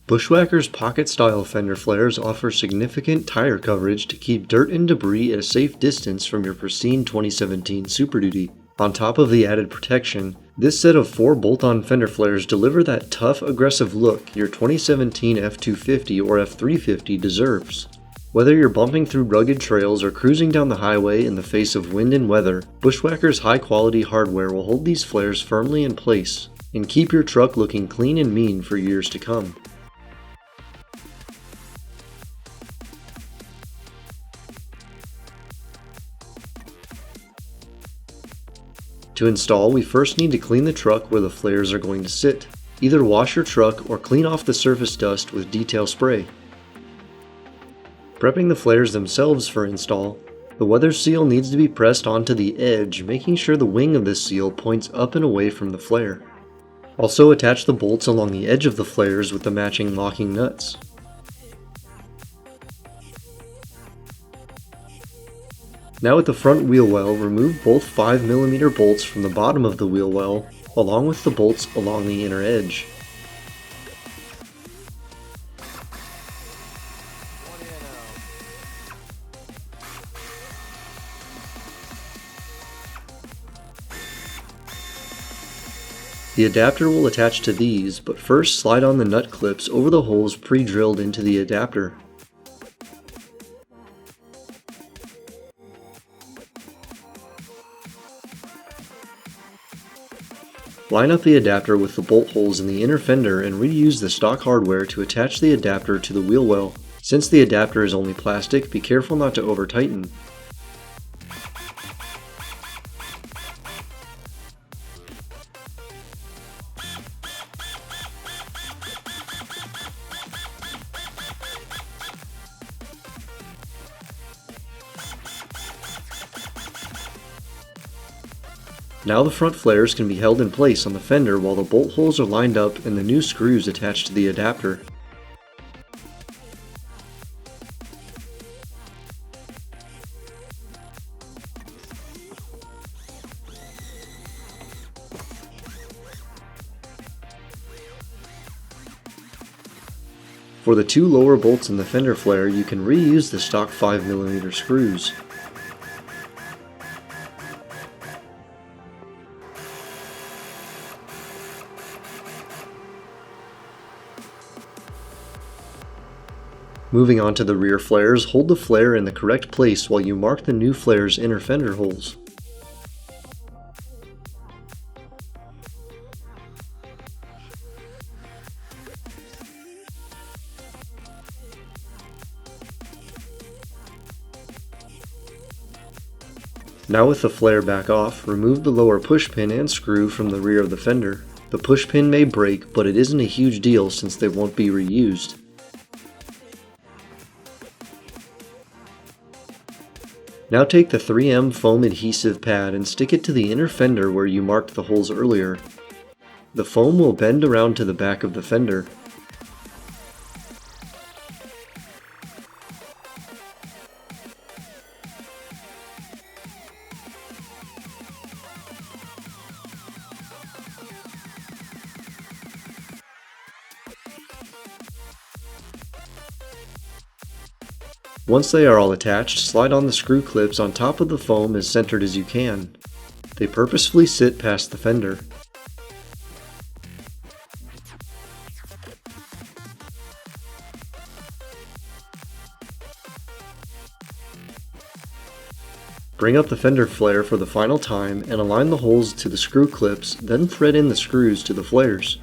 Bushwacker's Pocket-Style Fender Flares offer significant tire coverage to keep dirt and debris at a safe distance from your pristine 2017 Super Duty. On top of the added protection, this set of 4 bolt-on fender flares deliver that tough, aggressive look your 2017 F250 or F350 deserves. Whether you're bumping through rugged trails or cruising down the highway in the face of wind and weather, Bushwacker's high-quality hardware will hold these flares firmly in place and keep your truck looking clean and mean for years to come. To install, we first need to clean the truck where the flares are going to sit. Either wash your truck or clean off the surface dust with detail spray. Prepping the flares themselves for install, the weather seal needs to be pressed onto the edge, making sure the wing of the seal points up and away from the flare. Also attach the bolts along the edge of the flares with the matching locking nuts. Now at the front wheel well, remove both 5mm bolts from the bottom of the wheel well, along with the bolts along the inner edge. The adapter will attach to these, but first slide on the nut clips over the holes pre-drilled into the adapter. Line up the adapter with the bolt holes in the inner fender and reuse the stock hardware to attach the adapter to the wheel well. Since the adapter is only plastic, be careful not to over-tighten. Now the front flares can be held in place on the fender while the bolt holes are lined up and the new screws attached to the adapter. For the 2 lower bolts in the fender flare, you can reuse the stock 5mm screws. Moving on to the rear flares, hold the flare in the correct place while you mark the new flare's inner fender holes. Now with the flare back off, remove the lower pushpin and screw from the rear of the fender. The pushpin may break, but it isn't a huge deal since they won't be reused. Now take the 3M foam adhesive pad and stick it to the inner fender where you marked the holes earlier. The foam will bend around to the back of the fender. Once they are all attached, slide on the screw clips on top of the foam as centered as you can. They purposefully sit past the fender. Bring up the fender flare for the final time and align the holes to the screw clips, then thread in the screws to the flares.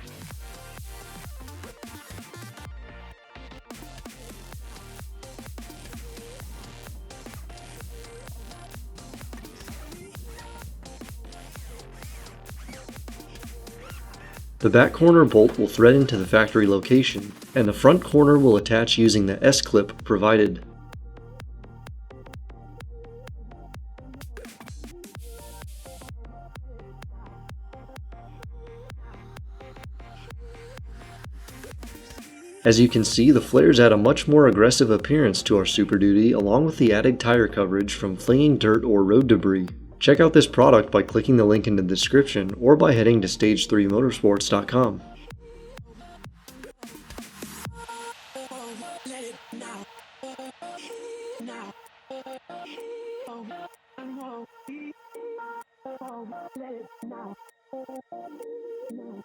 The back corner bolt will thread into the factory location, and the front corner will attach using the S-clip provided. As you can see, the flares add a much more aggressive appearance to our Super Duty, along with the added tire coverage from flinging dirt or road debris. Check out this product by clicking the link in the description or by heading to stage3motorsports.com. let it now, now, let it now, now.